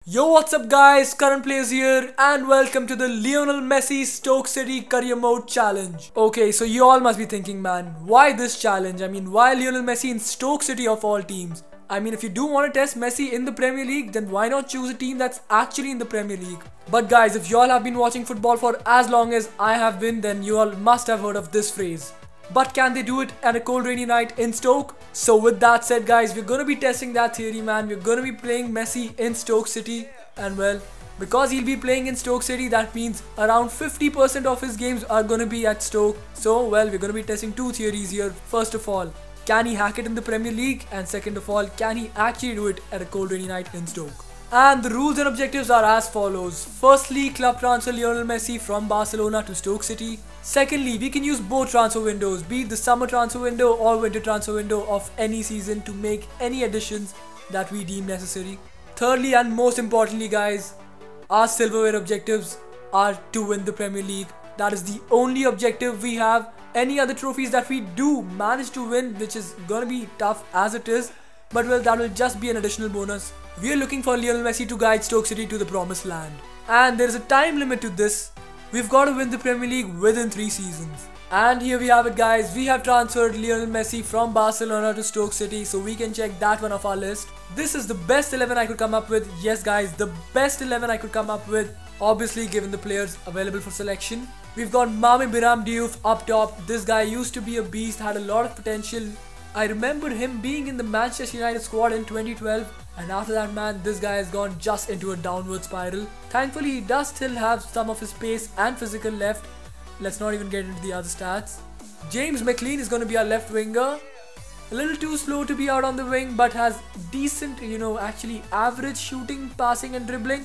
Yo, what's up guys, KaranPlays here and welcome to the Lionel Messi Stoke City Career Mode Challenge. Okay, so you all must be thinking, man, why this challenge? I mean, why Lionel Messi in Stoke City of all teams? I mean, if you do want to test Messi in the Premier League, then why not choose a team that's actually in the Premier League? But guys, if you all have been watching football for as long as I have been, then you all must have heard of this phrase. But can they do it at a cold rainy night in Stoke? So with that said guys, we're going to be testing that theory, man. We're going to be playing Messi in Stoke City, and well, because he'll be playing in Stoke City, that means around 50% of his games are going to be at Stoke. So well, we're going to be testing two theories here. First of all, can he hack it in the Premier League? And second of all, can he actually do it at a cold rainy night in Stoke? And the rules and objectives are as follows. Firstly, club transfer Lionel Messi from Barcelona to Stoke City. Secondly, we can use both transfer windows, be it the summer transfer window or winter transfer window of any season, to make any additions that we deem necessary. Thirdly and most importantly guys, our silverware objectives are to win the Premier League. That is the only objective we have. Any other trophies that we do manage to win, which is gonna be tough as it is, but well, that will just be an additional bonus. We are looking for Lionel Messi to guide Stoke City to the promised land. And there is a time limit to this. We've got to win the Premier League within 3 seasons. And here we have it guys, we have transferred Lionel Messi from Barcelona to Stoke City, so we can check that one off our list. This is the best 11 I could come up with. Yes guys, the best 11 I could come up with, obviously given the players available for selection. We've got Mame Biram Diouf up top. This guy used to be a beast, had a lot of potential. I remember him being in the Manchester United squad in 2012, and after that, man, this guy has gone just into a downward spiral. Thankfully, he does still have some of his pace and physical left. Let's not even get into the other stats. James McLean is going to be our left winger. A little too slow to be out on the wing, but has decent, actually average shooting, passing and dribbling.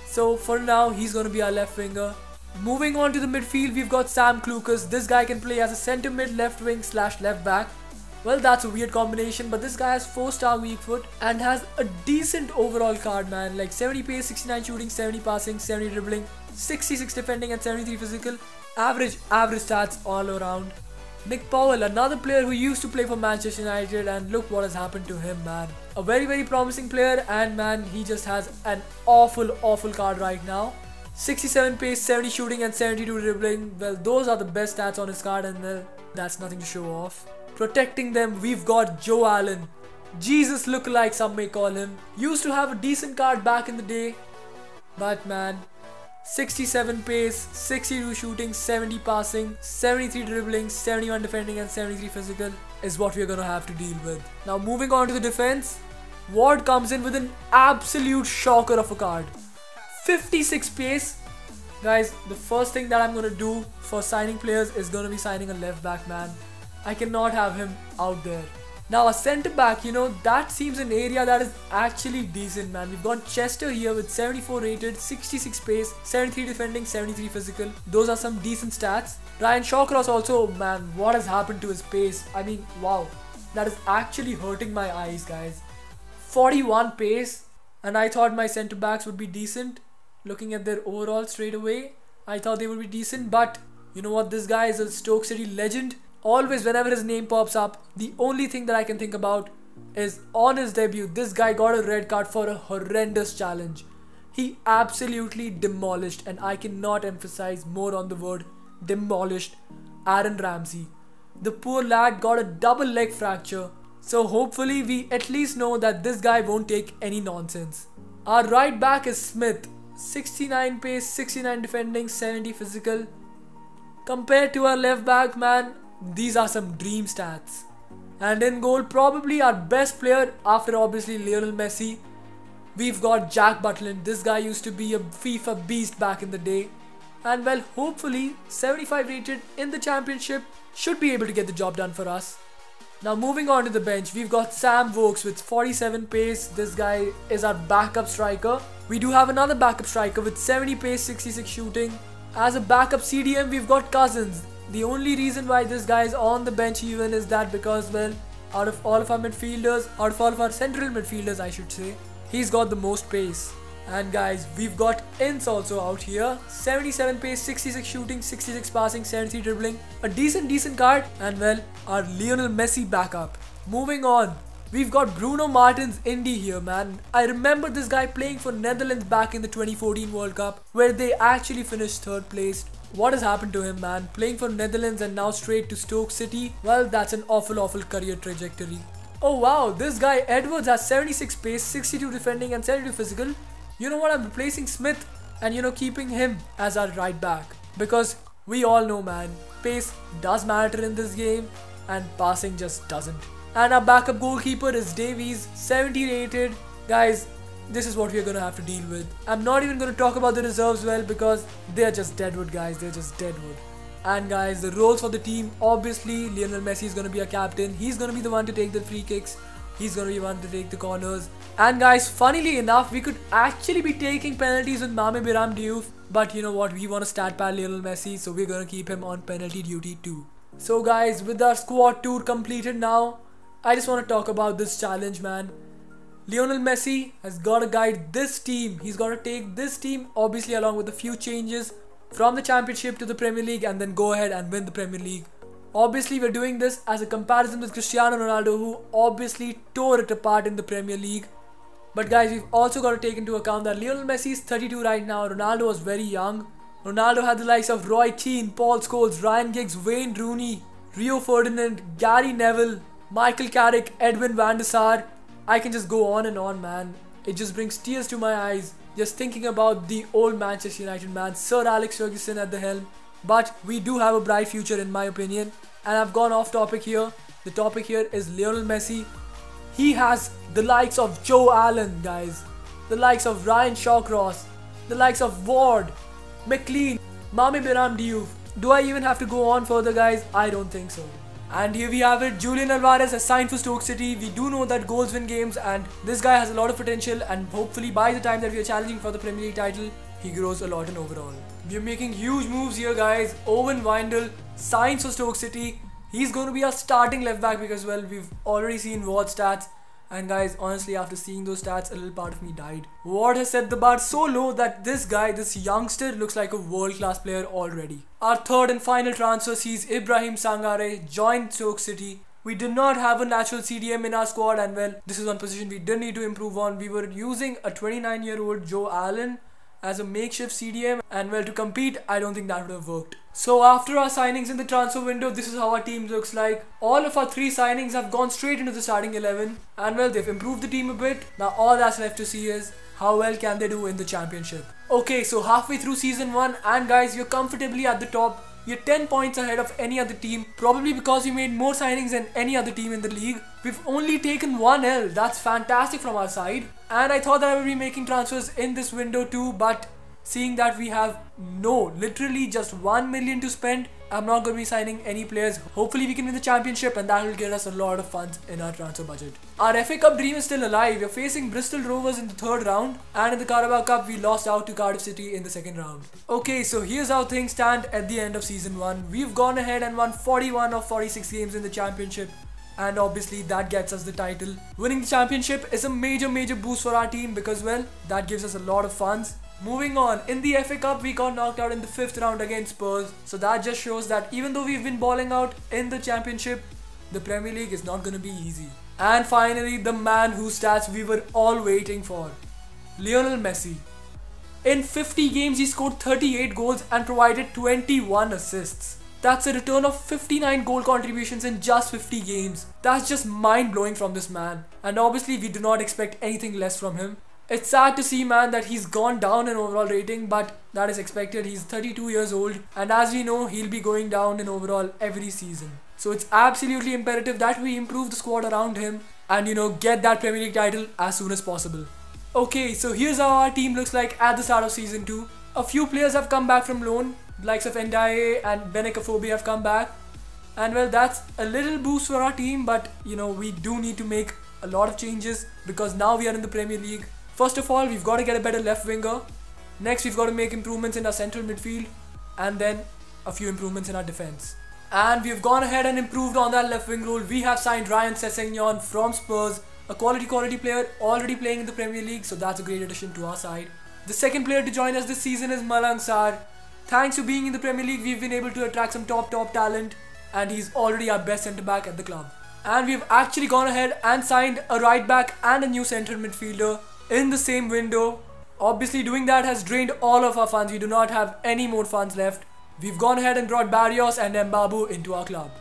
So for now, he's going to be our left winger. Moving on to the midfield, we've got Sam Clucas. This guy can play as a centre mid, left wing / left back. Well, that's a weird combination, but this guy has 4-star weak foot and has a decent overall card, man. Like 70 pace, 69 shooting, 70 passing, 70 dribbling, 66 defending and 73 physical. Average stats all around. Nick Powell, another player who used to play for Manchester United, and look what has happened to him, man. A very promising player, and man, he just has an awful card right now. 67 pace, 70 shooting and 72 dribbling. Well, those are the best stats on his card, and well, that's nothing to show off. Protecting them, we've got Joe Allen. Jesus lookalike, some may call him. Used to have a decent card back in the day, but man, 67 pace, 62 shooting, 70 passing, 73 dribbling, 71 defending and 73 physical is what we're gonna have to deal with. Now moving on to the defense, Ward comes in with an absolute shocker of a card. 56 pace. Guys, the first thing that I'm gonna do for signing players is gonna be signing a left back, man. I cannot have him out there. Now a centre back, that seems an area that is actually decent, man. We've got Chester here with 74 rated, 66 pace, 73 defending, 73 physical. Those are some decent stats. Ryan Shawcross also, man, what has happened to his pace? I mean, wow, that is actually hurting my eyes, guys. 41 pace, and I thought my centre backs would be decent. Looking at their overall straight away, I thought they would be decent, but you know what, this guy is a Stoke City legend. Always whenever his name pops up, the only thing that I can think about is on his debut, this guy got a red card for a horrendous challenge. He absolutely demolished, and I cannot emphasize more on the word demolished, Aaron Ramsey. The poor lad got a double leg fracture, so hopefully we at least know that this guy won't take any nonsense. Our right back is Smith, 69 pace, 69 defending, 70 physical. Compared to our left back, man, these are some dream stats. And in goal, probably our best player after obviously Lionel Messi, we've got Jack Butland. This guy used to be a FIFA beast back in the day, and well, hopefully 75 rated in the championship should be able to get the job done for us. Now moving on to the bench, we've got Sam Vokes with 47 pace. This guy is our backup striker. We do have another backup striker with 70 pace, 66 shooting. As a backup CDM, we've got Cousins. The only reason why this guy is on the bench even is that because, well, out of all of our central midfielders, I should say, he's got the most pace. And guys, we've got Ince also out here. 77 pace, 66 shooting, 66 passing, 73 dribbling. A decent card, and well, our Lionel Messi backup. Moving on, We've got Bruno Martins Indy here, man. I remember this guy playing for Netherlands back in the 2014 World Cup, where they actually finished 3rd place. What has happened to him, man? Playing for Netherlands and now straight to Stoke City? Well, that's an awful career trajectory. Oh wow, this guy Edwards has 76 pace, 62 defending and 72 physical. You know what, I'm replacing Smith and keeping him as our right back. Because we all know, man, pace does matter in this game and passing just doesn't. And our backup goalkeeper is Davies, 70 rated. Guys, this is what we're gonna have to deal with. I'm not even gonna talk about the reserves well because they're just deadwood, guys. They're just deadwood. And guys, the roles for the team, obviously Lionel Messi is gonna be a captain. He's gonna be the one to take the free kicks. He's gonna be the one to take the corners. And guys, funnily enough, we could actually be taking penalties with Mame Biram Diouf. But you know what? We want to stat pad Lionel Messi, so we're gonna keep him on penalty duty too. So guys, with our squad tour completed now, I just want to talk about this challenge, man. Lionel Messi has got to guide this team. He's got to take this team, obviously along with a few changes, from the Championship to the Premier League and then go ahead and win the Premier League. Obviously, we're doing this as a comparison with Cristiano Ronaldo, who obviously tore it apart in the Premier League. But guys, we've also got to take into account that Lionel Messi is 32 right now. Ronaldo was very young. Ronaldo had the likes of Roy Keane, Paul Scholes, Ryan Giggs, Wayne Rooney, Rio Ferdinand, Gary Neville, Michael Carrick, Edwin van der Sar. I can just go on and on, man. It just brings tears to my eyes just thinking about the old Manchester United, man. Sir Alex Ferguson at the helm. But we do have a bright future in my opinion. And I've gone off topic here. The topic here is Lionel Messi. He has the likes of Joe Allen, guys. The likes of Ryan Shawcross. The likes of Ward, McLean, Mame Biram Diouf. Do I even have to go on further, guys? I don't think so. And here we have it, Julian Alvarez has signed for Stoke City. We do know that goals win games and this guy has a lot of potential, and hopefully by the time that we are challenging for the Premier League title, he grows a lot in overall. We are making huge moves here, guys. Owen Wijndal signs for Stoke City. He's going to be our starting left back because, well, we've already seen Ward's stats. And guys, honestly, after seeing those stats, a little part of me died. Ward has set the bar so low that this guy, this youngster, looks like a world-class player already. Our third and final transfer sees Ibrahim Sangare join Stoke City. We did not have a natural CDM in our squad, and well, this is one position we did need to improve on. We were using a 29-year-old Joe Allen as a makeshift CDM, and well, to compete, I don't think that would have worked. So after our signings in the transfer window, this is how our team looks like. All of our 3 signings have gone straight into the starting 11, and well, they've improved the team a bit. Now all that's left to see is how well can they do in the Championship. Okay, so halfway through season 1, and guys, you're comfortably at the top. You're 10 points ahead of any other team, probably because you made more signings than any other team in the league. We've only taken 1 L, that's fantastic from our side. And I thought that I would be making transfers in this window too, but seeing that we have literally just 1 million to spend, I'm not going to be signing any players. Hopefully we can win the Championship and that will get us a lot of funds in our transfer budget. Our FA Cup dream is still alive. We're facing Bristol Rovers in the 3rd round, and in the Carabao Cup we lost out to Cardiff City in the 2nd round. Okay, so here's how things stand at the end of season 1. We've gone ahead and won 41 of 46 games in the Championship, and obviously that gets us the title. Winning the Championship is a major boost for our team because, well, that gives us a lot of funds. Moving on, in the FA Cup we got knocked out in the 5th round against Spurs, so that just shows that even though we've been balling out in the Championship, the Premier League is not going to be easy. And finally, the man whose stats we were all waiting for, Lionel Messi. In 50 games he scored 38 goals and provided 21 assists. That's a return of 59 goal contributions in just 50 games. That's just mind-blowing from this man, and obviously we do not expect anything less from him. It's sad to see, man, that he's gone down in overall rating, but that is expected. He's 32 years old, and as we know, he'll be going down in overall every season. So it's absolutely imperative that we improve the squad around him and, get that Premier League title as soon as possible. Okay, so here's how our team looks like at the start of season 2. A few players have come back from loan. The likes of Ndiaye and Benekafobi have come back. And well, that's a little boost for our team, but we do need to make a lot of changes because now we are in the Premier League. First of all, we've got to get a better left winger. Next, we've got to make improvements in our central midfield, and then a few improvements in our defense. And we've gone ahead and improved on that left wing role. We have signed Ryan Sessegnon from Spurs, a quality player already playing in the Premier League, so that's a great addition to our side. The second player to join us this season is Malang Sarr. Thanks to being in the Premier League, we've been able to attract some top talent, and he's already our best centre back at the club. And we've actually gone ahead and signed a right back and a new central midfielder in the same window. Obviously doing that has drained all of our funds. We do not have any more funds left. We've gone ahead and brought Barrios and Mbabu into our club.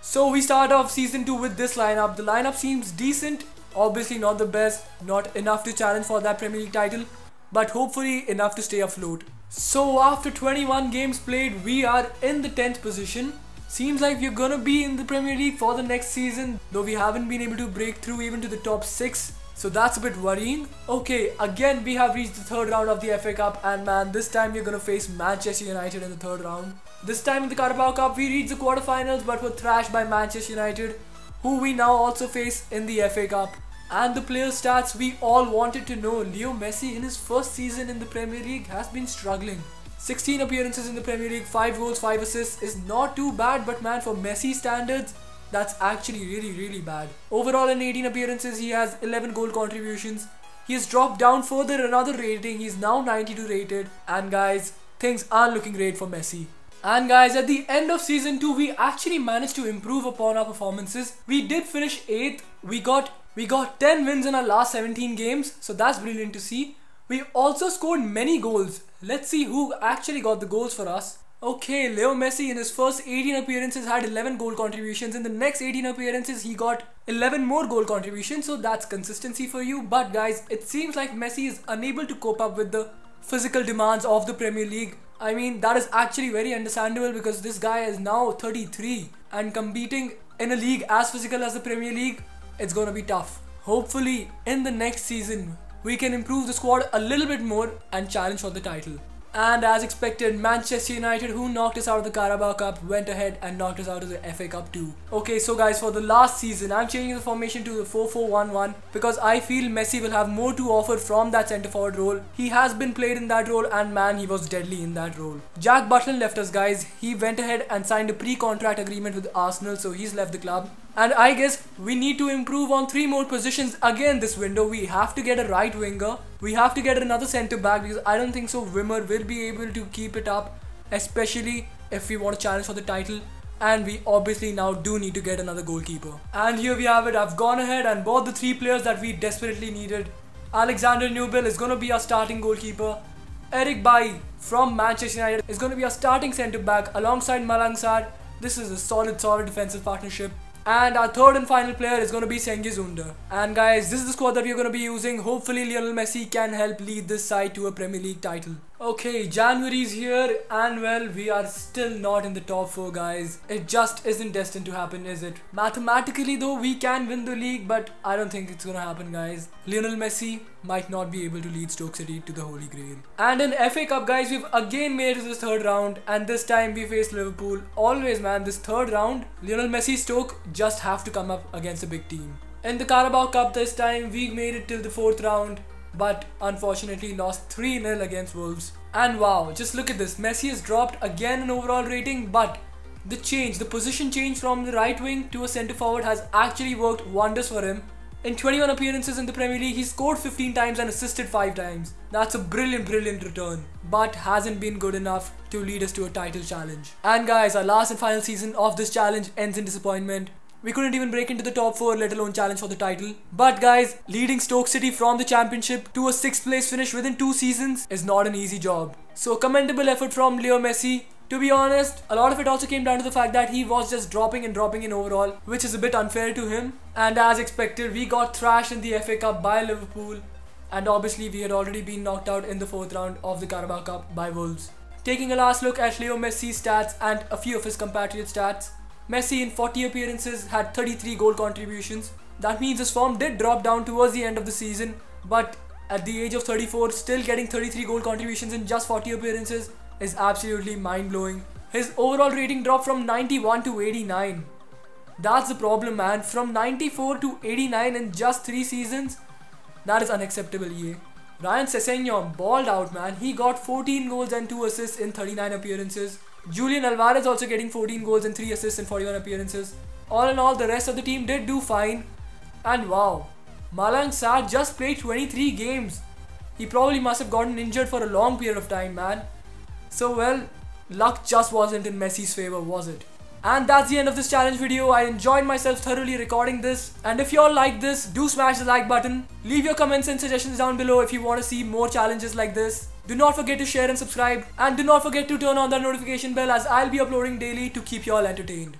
So we start off season 2 with this lineup. The lineup seems decent. Obviously not the best, not enough to challenge for that Premier League title, but hopefully enough to stay afloat. So after 21 games played, we are in the 10th position. Seems like we're gonna be in the Premier League for the next season, though we haven't been able to break through even to the top 6. So that's a bit worrying. Okay, again we have reached the third round of the FA Cup, and man, this time we're gonna face Manchester United in the third round. This time in the Carabao Cup we reached the quarterfinals but were thrashed by Manchester United, who we now also face in the FA Cup. And the player stats we all wanted to know. Leo Messi in his first season in the Premier League has been struggling. 16 appearances in the Premier League, 5 goals, 5 assists is not too bad, but man, for Messi standards, that's actually really bad. Overall in 18 appearances, he has 11 goal contributions. He has dropped down further another rating. He's now 92 rated. And guys, things aren't looking great for Messi. And guys, at the end of season 2, we actually managed to improve upon our performances. We did finish 8th. We got 10 wins in our last 17 games, so that's brilliant to see. We also scored many goals. Let's see who actually got the goals for us. Okay, Leo Messi in his first 18 appearances had 11 goal contributions. In the next 18 appearances, he got 11 more goal contributions, so that's consistency for you. But guys, it seems like Messi is unable to cope up with the physical demands of the Premier League. I mean, that is actually very understandable because this guy is now 33 and competing in a league as physical as the Premier League, it's gonna be tough. Hopefully, in the next season, we can improve the squad a little bit more and challenge for the title. And as expected, Manchester United, who knocked us out of the Carabao Cup, went ahead and knocked us out of the FA Cup too. Okay, so guys, for the last season, I'm changing the formation to the 4-4-1-1 because I feel Messi will have more to offer from that centre forward role. He has been played in that role and man, he was deadly in that role. Jack Butland left us, guys. He went ahead and signed a pre-contract agreement with Arsenal, so he's left the club. And I guess we need to improve on 3 more positions again this window. We have to get a right winger. We have to get another centre back because I don't think so Wimmer will be able to keep it up, especially if we want to challenge for the title. And we obviously now do need to get another goalkeeper. And here we have it. I've gone ahead and bought the 3 players that we desperately needed. Alexander Nubel is going to be our starting goalkeeper. Eric Bailly from Manchester United is going to be our starting centre back alongside Malang Sarr. This is a solid defensive partnership. And our third and final player is going to be Cengiz Ünder. And guys, this is the squad that we're going to be using. Hopefully Lionel Messi can help lead this side to a Premier League title. Okay, January's here and well, we are still not in the top 4, guys. It just isn't destined to happen, is it? Mathematically though, we can win the league, but I don't think it's gonna happen, guys. Lionel Messi might not be able to lead Stoke City to the Holy Grail. And in FA Cup, guys, we've again made it to this third round, and this time we face Liverpool. Always, man, this third round, Lionel Messi Stoke just have to come up against a big team. In the Carabao Cup this time, we made it till the 4th round, but unfortunately lost 3-0 against Wolves. And wow, just look at this. Messi has dropped again in overall rating, but the position change from the right wing to a centre forward has actually worked wonders for him. In 21 appearances in the Premier League, he scored 15 times and assisted 5 times. That's a brilliant return, but hasn't been good enough to lead us to a title challenge. And guys, our last and final season of this challenge ends in disappointment. We couldn't even break into the top 4, let alone challenge for the title. But guys, leading Stoke City from the Championship to a 6th place finish within 2 seasons is not an easy job. So commendable effort from Leo Messi. To be honest, a lot of it also came down to the fact that he was just dropping in overall, which is a bit unfair to him. And as expected, we got thrashed in the FA Cup by Liverpool. And obviously we had already been knocked out in the 4th round of the Carabao Cup by Wolves. Taking a last look at Leo Messi's stats and a few of his compatriot stats. Messi in 40 appearances had 33 goal contributions. That means his form did drop down towards the end of the season, but at the age of 34, still getting 33 goal contributions in just 40 appearances is absolutely mind-blowing. His overall rating dropped from 91 to 89. That's the problem, man. From 94 to 89 in just 3 seasons. That is unacceptable, EA. Ryan Sessegnon balled out, man. He got 14 goals and 2 assists in 39 appearances. Julian Alvarez also getting 14 goals and 3 assists in 41 appearances. All in all, the rest of the team did do fine. And wow, Malang Sarr just played 23 games. He probably must have gotten injured for a long period of time, man. So well, luck just wasn't in Messi's favour, was it? And that's the end of this challenge video. I enjoyed myself thoroughly recording this. And if you all like this, do smash the like button. Leave your comments and suggestions down below if you want to see more challenges like this. Do not forget to share and subscribe. And do not forget to turn on the notification bell, as I'll be uploading daily to keep you all entertained.